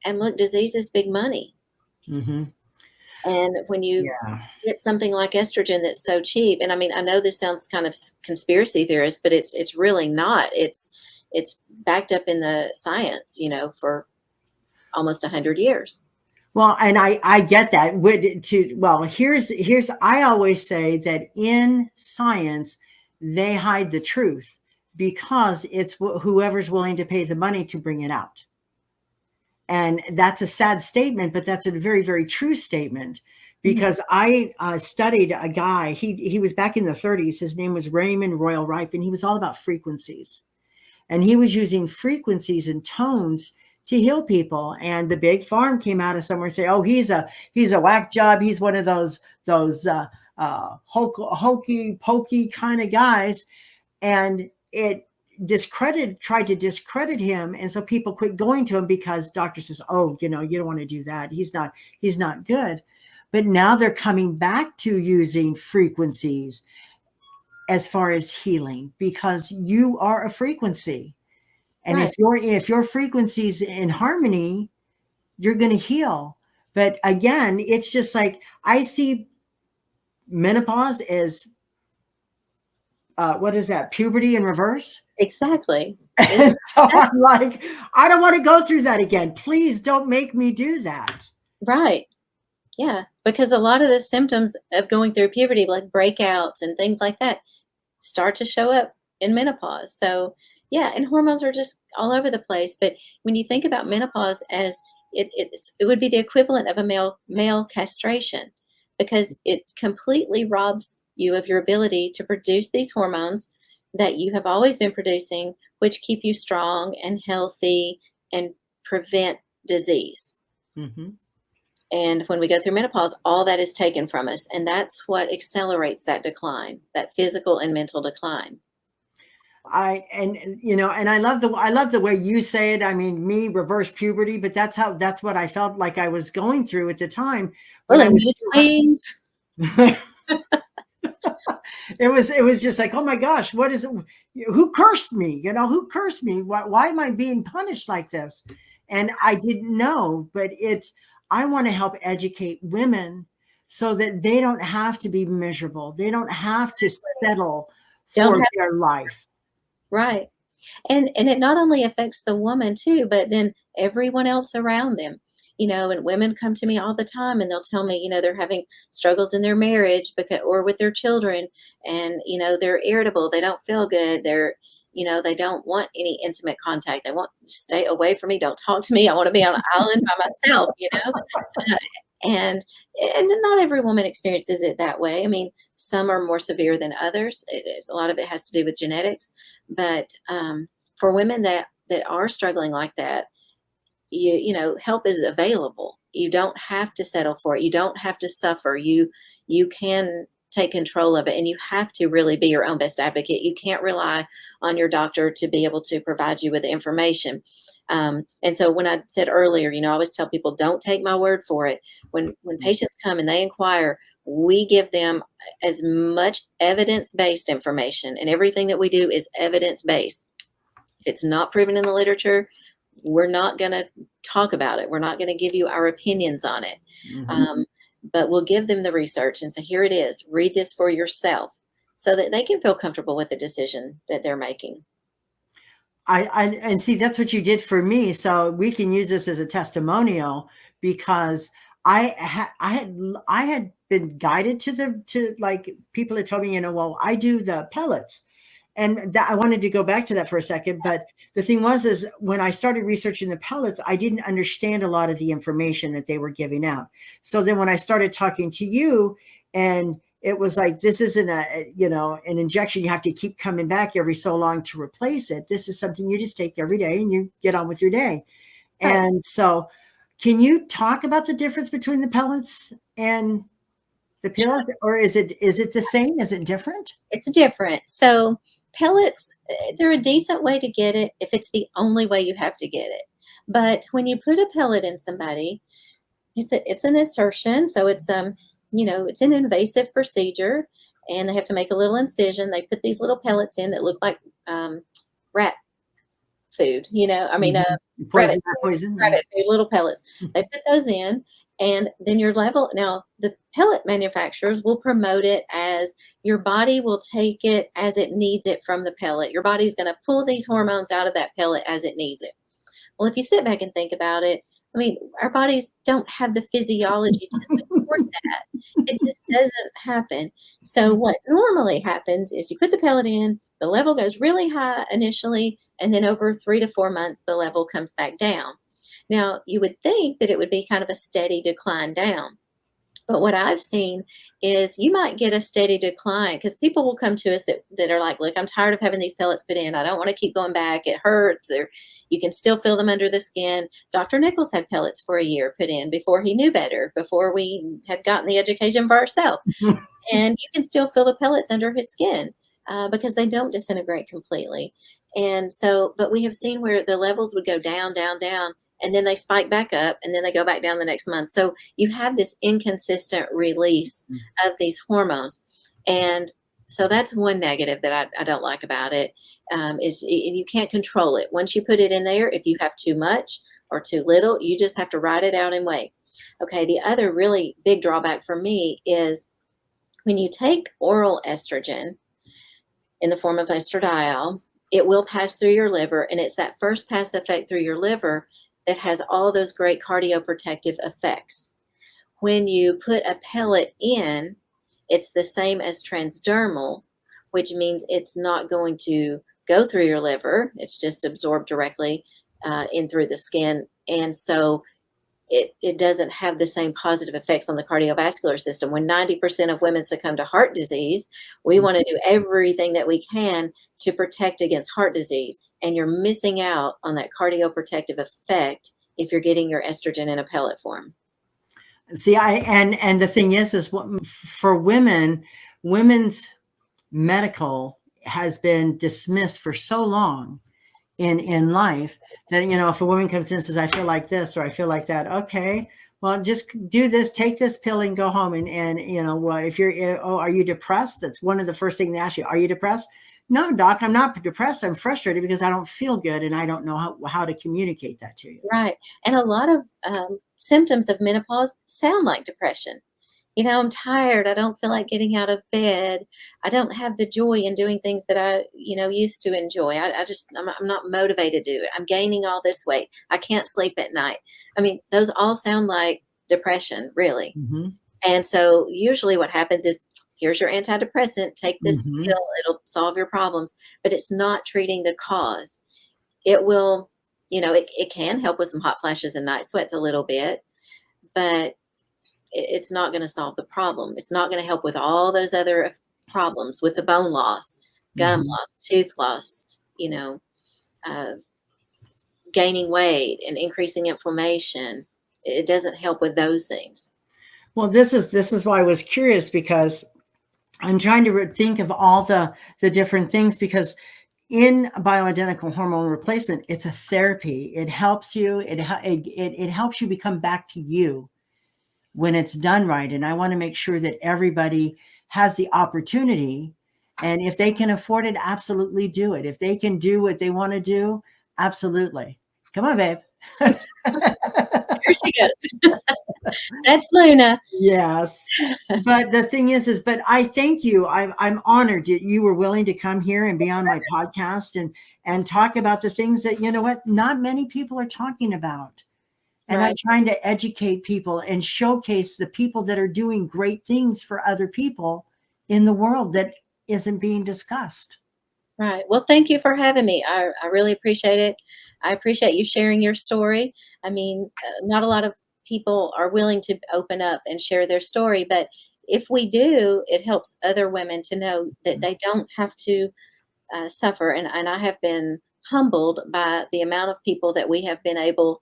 And look, disease is big money. Mhm. And when you Yeah. get something like estrogen that's so cheap, and I mean, I know this sounds kind of conspiracy theorist, but it's really not. It's backed up in the science, for almost 100 years. Well, and I get that. Here's I always say that in science they hide the truth because it's whoever's willing to pay the money to bring it out. And that's a sad statement, but that's a very, very true statement Mhm. because I studied a guy. He was back in the 30s. His name was Raymond Royal Rife, and he was all about frequencies. And he was using frequencies and tones to heal people. And the big farm came out of somewhere and say, "Oh, he's a whack job. He's one of those hokey pokey kind of guys." And it tried to discredit him, and so people quit going to him because doctor says, "Oh, you don't want to do that. He's not good." But now they're coming back to using frequencies as far as healing, because you are a frequency. And Right. if your frequency's in harmony, you're going to heal. But again, it's just like I see menopause as what is that? Puberty in reverse. Exactly. It, And so I'm like, I don't want to go through that again. Please don't make me do that. right. Yeah. Because a lot of the symptoms of going through puberty, like breakouts and things like that, start to show up in menopause. So, yeah, and hormones are just all over the place. But when you think about menopause as it would be the equivalent of a male castration, because it completely robs you of your ability to produce these hormones that you have always been producing, which keep you strong and healthy and prevent disease. Mhm. And when we go through menopause, all that is taken from us. And that's what accelerates that decline, that physical and mental decline. And I love the way you say it. I mean, me reverse puberty, but that's what I felt like I was going through at the time when Well, I and was mood swings. it was just like, oh my gosh, what is it? Who cursed me? Who cursed me? Why am I being punished like this? And I didn't know, but I want to help educate women so that they don't have to be miserable. They don't have to settle Don't for have their life. right. And it not only affects the woman too, but then everyone else around them. And women come to me all the time and they'll tell me, they're having struggles in their marriage because or with their children, and they're irritable, they don't feel good, they don't want any intimate contact. They want to stay away from me, don't talk to me. I want to be on an island by myself. Uh, and and not every woman experiences it that way. I mean, some are more severe than others. A lot of it has to do with genetics, but for women that are struggling like that, help is available. You don't have to settle for it. You don't have to suffer. You can take control of it, and you have to really be your own best advocate. You can't rely on your doctor to be able to provide you with the information. And so when I said earlier, I always tell people, don't take my word for it. When patients come and they inquire, we give them as much evidence-based information, and everything that we do is evidence-based. If it's not proven in the literature, we're not going to talk about it. We're not going to give you our opinions on it. Mhm. Um, but we'll give them the research and say, here it is, read this for yourself, so that they can feel comfortable with the decision that they're making. And see, that's what you did for me. So we can use this as a testimonial, because I had been guided to like people had told me, well, I do the pellets. And that I wanted to go back to that for a second. But the thing is when I started researching the pellets, I didn't understand a lot of the information that they were giving out. So then when I started talking to you, and it was like, this isn't an injection you have to keep coming back every so long to replace it. This is something you just take every day and you get on with your day. Right. And so can you talk about the difference between the pellets and the Sure. pills, or is it the same? Is it different? It's different. So pellets, they're a decent way to get it if it's the only way you have to get it. But when you put a pellet in somebody, it's an insertion, so it's an invasive procedure, and they have to make a little incision. They put these little pellets in that look like rat food. I mean, Mhm. rabbit Poison, not food, poison, yeah. rabbit food, little pellets. They put those in, and then your level. Now, the pellet manufacturers will promote it as your body will take it as it needs it from the pellet. Your body's going to pull these hormones out of that pellet as it needs it. Well, if you sit back and think about it, I mean, our bodies don't have the physiology to support that. It just doesn't happen. So what normally happens is you put the pellet in, the level goes really high initially, and then over 3 to 4 months, the level comes back down. Now, you would think that it would be kind of a steady decline down. But what I've seen is you might get a steady decline because people will come to us that are like, look, I'm tired of having these pellets put in. I don't want to keep going back. It hurts, or you can still feel them under the skin. Dr. Nichols had pellets for a year put in before he knew better, before we had gotten the education for ourselves. And you can still feel the pellets under his skin because they don't disintegrate completely. And so, but we have seen where the levels would go down, down, down, and then they spike back up, and then they go back down the next month. So you have this inconsistent release of these hormones. And so that's one negative that I don't like about it, is you can't control it. Once you put it in there, if you have too much or too little, you just have to write it out and wait. Okay, the other really big drawback for me is when you take oral estrogen in the form of estradiol, it will pass through your liver, and it's that first pass effect through your liver that has all those great cardioprotective effects. When you put a pellet in, it's the same as transdermal, which means it's not going to go through your liver. It's just absorbed directly in through the skin. And so it doesn't have the same positive effects on the cardiovascular system. When 90% of women succumb to heart disease, we want to do everything that we can to protect against heart disease. And you're missing out on that cardioprotective effect if you're getting your estrogen in a pellet form. See, and the thing is for women, women's medical has been dismissed for so long in life that, if a woman comes in and says, I feel like this or I feel like that, okay, well, just do this, take this pill and go home. And well, if you're, are you depressed? That's one of the first things they ask you. Are you depressed? No, doc, I'm not depressed. I'm frustrated because I don't feel good and I don't know how to communicate that to you. Right. And a lot of symptoms of menopause sound like depression. I'm tired. I don't feel like getting out of bed. I don't have the joy in doing things that I, used to enjoy. I'm not motivated to do it. I'm gaining all this weight. I can't sleep at night. I mean, those all sound like depression, really. Mm-hmm. And so usually what happens is, here's your antidepressant, take this pill, it'll solve your problems, but it's not treating the cause. It will, it can help with some hot flashes and night sweats a little bit, but it's not going to solve the problem. It's not going to help with all those other problems with the bone loss, gum loss, tooth loss, gaining weight and increasing inflammation. It doesn't help with those things. Well, this is why I was curious, because I'm trying to think of all the different things, because in bioidentical hormone replacement, it's a therapy. It helps you. It helps you become back to you when it's done right. And I want to make sure that everybody has the opportunity, and if they can afford it, absolutely do it. If they can do what they want to do, absolutely. Come on, babe. Here she goes. That's Luna. Yes. But the thing is, but I thank you. I'm honored that you were willing to come here and be on my podcast and talk about the things that, not many people are talking about. And Right. I'm trying to educate people and showcase the people that are doing great things for other people in the world that isn't being discussed. Right. Well, thank you for having me. I really appreciate it. I appreciate you sharing your story. I mean, not a lot of people are willing to open up and share their story, but if we do, it helps other women to know that they don't have to suffer. And I have been humbled by the amount of people that we have been able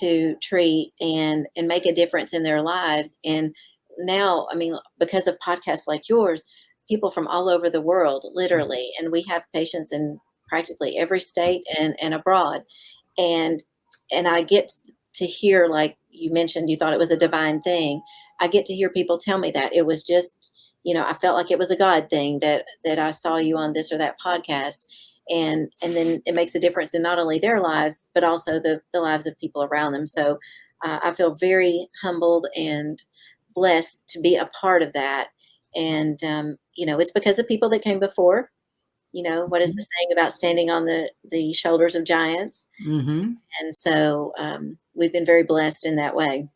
to treat and make a difference in their lives. And now, I mean, because of podcasts like yours, people from all over the world, literally, and we have patients in practically every state and abroad. And I get to hear, like you mentioned, you thought it was a divine thing. I get to hear people tell me that it was just, I felt like it was a God thing that I saw you on this or that podcast. And then it makes a difference in not only their lives, but also the lives of people around them. So I feel very humbled and blessed to be a part of that. And, it's because of people that came before. What is the saying about standing on the shoulders of giants? Mm-hmm. And so we've been very blessed in that way.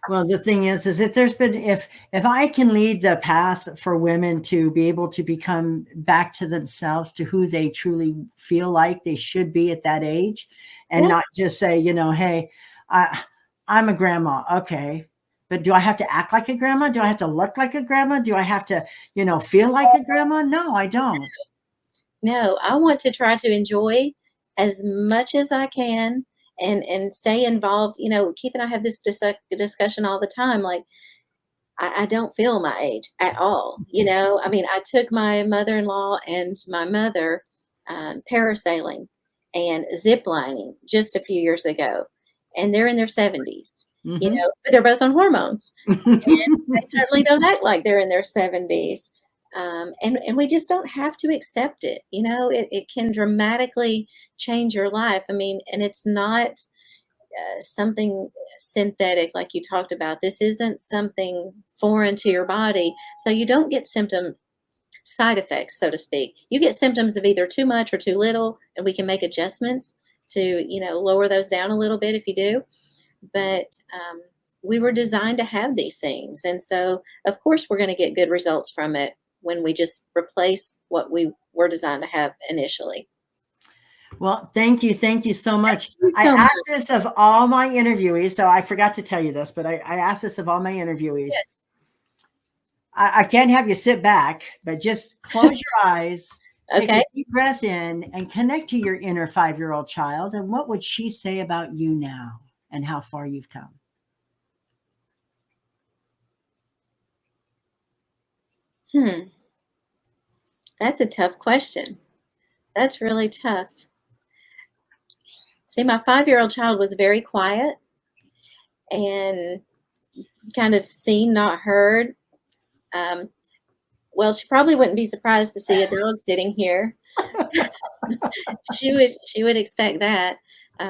Well, the thing is that there's been, if I can lead the path for women to be able to become back to themselves, to who they truly feel like they should be at that age, and not just say, hey, I'm a grandma. Okay. But do I have to act like a grandma? Do I have to look like a grandma? Do I have to, feel like a grandma? No, I don't. No, I want to try to enjoy as much as I can and stay involved. Keith and I have this discussion all the time. Like, I don't feel my age at all. I mean, I took my mother-in-law and my mother parasailing and zip lining just a few years ago, and they're in their 70s. But they're both on hormones, and they certainly don't act like they're in their 70s. And we just don't have to accept it. It can dramatically change your life. I mean, and it's not something synthetic like you talked about. This isn't something foreign to your body. So you don't get side effects, so to speak. You get symptoms of either too much or too little, and we can make adjustments to, lower those down a little bit if you do. But we were designed to have these things. And so, of course, we're going to get good results from it when we just replace what we were designed to have initially. Well, thank you. Thank you so much. I so much. asked this of all my interviewees, so I forgot to tell you this, but I asked this of all my interviewees. Yes. I can't have you sit back, but just close your eyes, take Okay. a deep breath in, and connect to your inner 5-year-old child. And what would she say about you now and how far you've come? That's a tough question. That's really tough. See, my 5-year-old child was very quiet and kind of seen, not heard. Well, she probably wouldn't be surprised to see a dog sitting here. She would expect that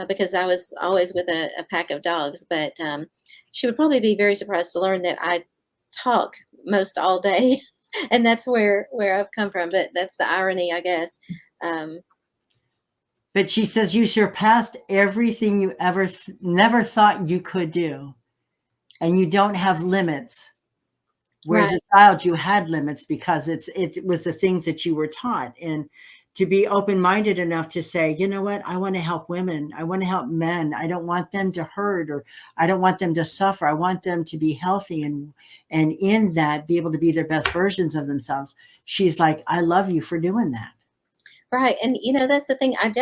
because I was always with a pack of dogs. But she would probably be very surprised to learn that I talk most all day, and that's where I've come from. But that's the irony, I guess. But she says you surpassed everything you ever never thought you could do, and you don't have limits. Whereas Right. a child, you had limits because it was the things that you were taught. And to be open-minded enough to say, you know what, I want to help women. I want to help men. I don't want them to hurt, or I don't want them to suffer. I want them to be healthy and in that be able to be their best versions of themselves. She's like, I love you for doing that. Right. And that's the thing. I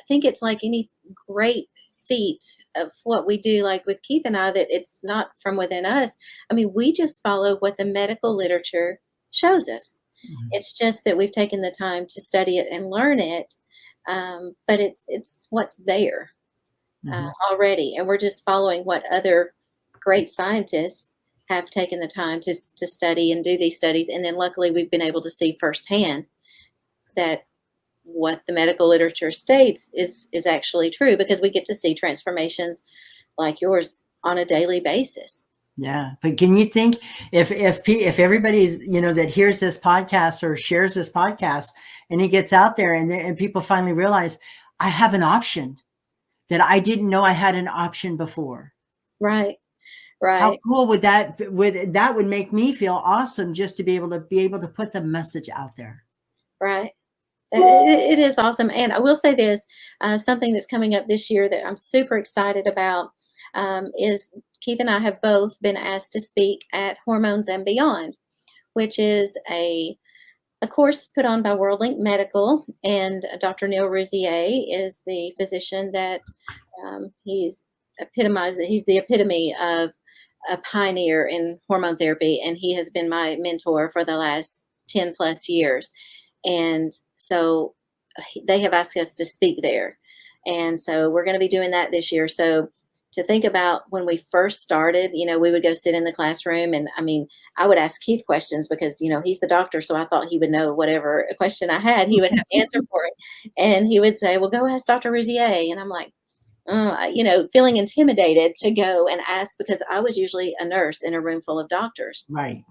think it's like any great feat of what we do, like with Keith and I, that it's not from within us. I mean, we just follow what the medical literature shows us. Mhm. It's just that we've taken the time to study it and learn it. But it's what's there already. And we're just following what other great scientists have taken the time to study and do these studies. And then luckily we've been able to see firsthand that what the medical literature states is actually true, because we get to see transformations like yours on a daily basis. Yeah, but can you think if everybody that hears this podcast or shares this podcast, and he gets out there and people finally realize I have an option that I didn't know I had an option before. Right. How cool would that would make me feel awesome just to be able to put the message out there. Right. It is awesome. And I will say this, something that's coming up this year that I'm super excited about is Keith and I have both been asked to speak at Hormones and Beyond, which is a course put on by WorldLink Medical. And Dr. Neil Rouzier is the physician that he's the epitome of a pioneer in hormone therapy. And he has been my mentor for the last 10 plus years. And so they have asked us to speak there. And so we're going to be doing that this year. So to think about when we first started, we would go sit in the classroom, and I mean, I would ask Keith questions because, he's the doctor. So I thought he would know whatever question I had, he would have an answer for it. And he would say, well, go ask Dr. Rouzier. And I'm like, feeling intimidated to go and ask, because I was usually a nurse in a room full of doctors. Right.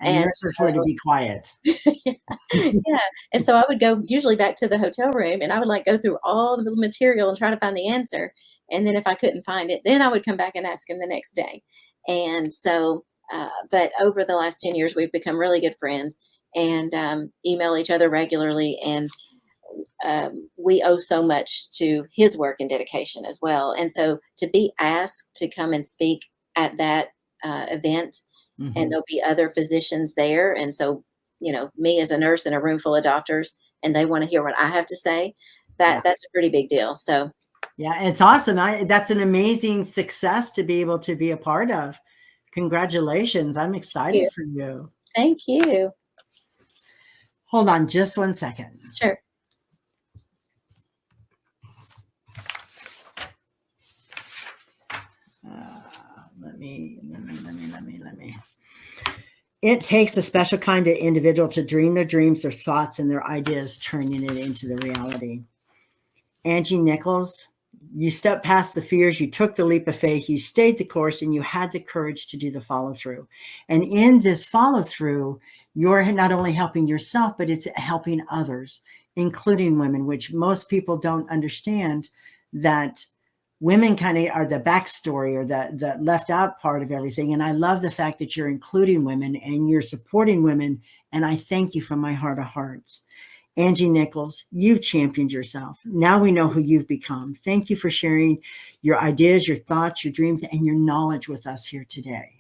And nurses were to be quiet. Yeah. And so I would go usually back to the hotel room, and I would go through all the material and try to find the answer. And then if I couldn't find it, then I would come back and ask him the next day. And so, but over the last 10 years, we've become really good friends and email each other regularly. And we owe so much to his work and dedication as well. And so to be asked to come and speak at that event, and Mhm. there'll be other physicians there. And so, me as a nurse in a room full of doctors, and they want to hear what I have to say, Yeah. that's a pretty big deal. So, Yeah, it's awesome. That's an amazing success to be able to be a part of. Congratulations. I'm you. excited for you. Thank you. Hold on just one second. Sure. Let me. It takes a special kind of individual to dream their dreams, their thoughts, and their ideas, turning it into the reality. Angie Nichols, you stepped past the fears, you took the leap of faith, you stayed the course, and you had the courage to do the follow through. And in this follow through, you're not only helping yourself, but it's helping others, including women, which most people don't understand, that women kind of are the backstory or the left out part of everything. And I love the fact that you're including women and you're supporting women. And I thank you from my heart of hearts. Angie Nichols, you've championed yourself. Now we know who you've become. Thank you for sharing your ideas, your thoughts, your dreams, and your knowledge with us here today.